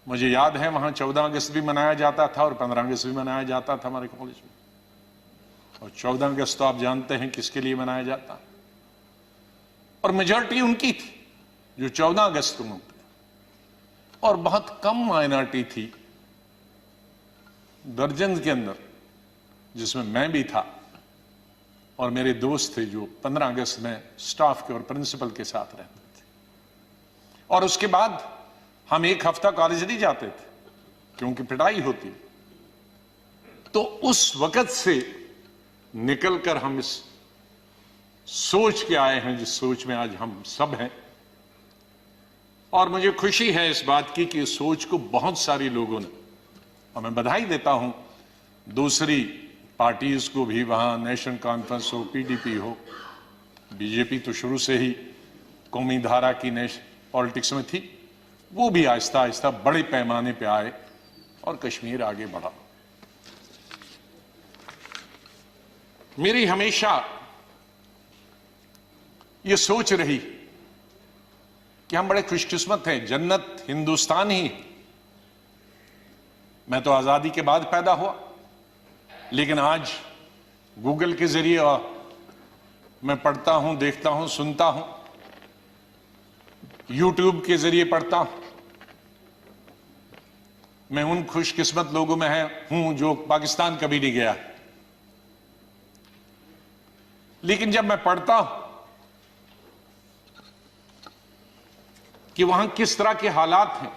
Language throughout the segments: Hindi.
मुझे याद है वहां 14 अगस्त भी मनाया जाता था और 15 अगस्त भी मनाया जाता था हमारे कॉलेज में। और 14 अगस्त तो आप जानते हैं किसके लिए मनाया जाता, और मेजॉरिटी उनकी थी जो 14 अगस्त को मनाते, और बहुत कम माइनॉरिटी थी दर्जन के अंदर, जिसमें मैं भी था और मेरे दोस्त थे, जो 15 अगस्त में स्टाफ के और प्रिंसिपल के साथ रहते थे। और उसके बाद हम एक हफ्ता कॉलेज नहीं जाते थे क्योंकि पिटाई होती। तो उस वक्त से निकलकर हम इस सोच के आए हैं जिस सोच में आज हम सब हैं, और मुझे खुशी है इस बात की कि इस सोच को बहुत सारे लोगों ने, और मैं बधाई देता हूं दूसरी पार्टीज को भी, वहां नेशनल कॉन्फ्रेंस हो, पीडीपी हो, बीजेपी तो शुरू से ही कौमी धारा की पॉलिटिक्स में थी, वो भी आहिस्ता आहिस्ता बड़े पैमाने पे आए और कश्मीर आगे बढ़ा। मेरी हमेशा ये सोच रही कि हम बड़े खुशकिस्मत हैं, जन्नत हिंदुस्तान ही है। मैं तो आजादी के बाद पैदा हुआ, लेकिन आज गूगल के जरिए मैं पढ़ता हूं, देखता हूं, सुनता हूं, यूट्यूब के जरिए पढ़ता हूं। मैं उन खुशकिस्मत लोगों में हूं जो पाकिस्तान कभी नहीं गया, लेकिन जब मैं पढ़ता हूं कि वहां किस तरह के हालात हैं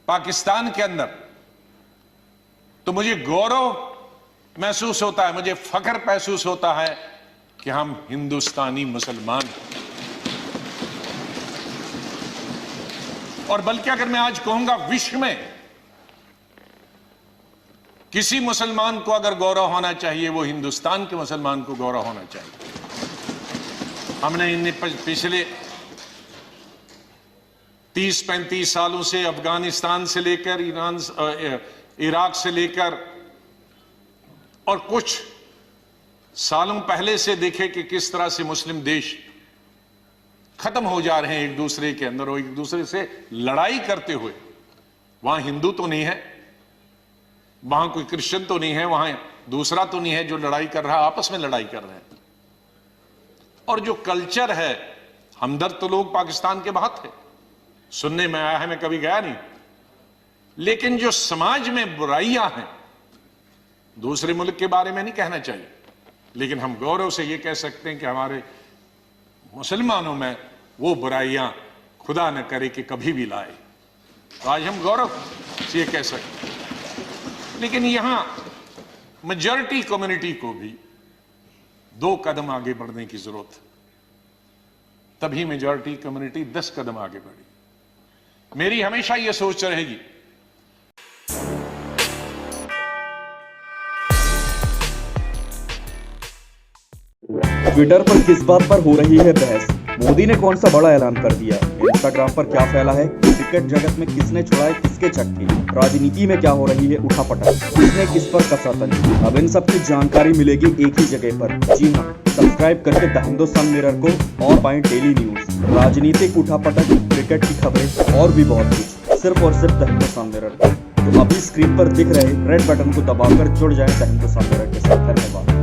पाकिस्तान के अंदर, तो मुझे गौरव महसूस होता है, मुझे फख्र महसूस होता है कि हम हिंदुस्तानी मुसलमान हैं। और बल्कि अगर मैं आज कहूंगा विश्व में किसी मुसलमान को अगर गौरव होना चाहिए, वो हिंदुस्तान के मुसलमान को गौरव होना चाहिए। हमने इन पिछले 30-35 सालों से अफगानिस्तान से लेकर इराक से लेकर और कुछ सालों पहले से देखे कि किस तरह से मुस्लिम देश खत्म हो जा रहे हैं एक दूसरे के अंदर, और एक दूसरे से लड़ाई करते हुए। वहां हिंदू तो नहीं है, वहां कोई क्रिश्चियन तो नहीं है, वहां दूसरा तो नहीं है जो लड़ाई कर रहा, आपस में लड़ाई कर रहे हैं। और जो कल्चर है, हमदर्द तो लोग पाकिस्तान के बहुत थे, सुनने में आया है, मैं कभी गया नहीं, लेकिन जो समाज में बुराइयां हैं, दूसरे मुल्क के बारे में नहीं कहना चाहिए, लेकिन हम गौरव से यह कह सकते हैं कि हमारे मुसलमानों में वो बुराइयां खुदा न करे कि कभी भी लाए। तो आज हम गौरव से ये कह सकते हैं। लेकिन यहां मेजॉरिटी कम्युनिटी को भी 2 कदम आगे बढ़ने की जरूरत है, तभी मेजॉरिटी कम्युनिटी 10 कदम आगे बढ़ी। मेरी हमेशा यह सोच रहेगी। ट्विटर पर किस बात पर हो रही है बहस? मोदी ने कौन सा बड़ा ऐलान कर दिया? इंस्टाग्राम पर क्या फैला है? क्रिकेट जगत में किसने छुड़ाए किसके चक्के? राजनीति में क्या हो रही है उठापटक? किसने किस पर कसा तंज? अब इन सब की जानकारी मिलेगी एक ही जगह पर। जी हाँ, सब्सक्राइब करके द हिंदुस्तान मिरर को और पाएं डेली न्यूज, राजनीतिक उठापटक, क्रिकेट की खबरें और भी बहुत कुछ, सिर्फ और सिर्फ द हिंदुस्तान मिरर। तो अभी स्क्रीन पर दिख रहे रेड बटन को दबाकर जुड़ जाए द हिंदुस्तान मिरर के साथ। धन्यवाद।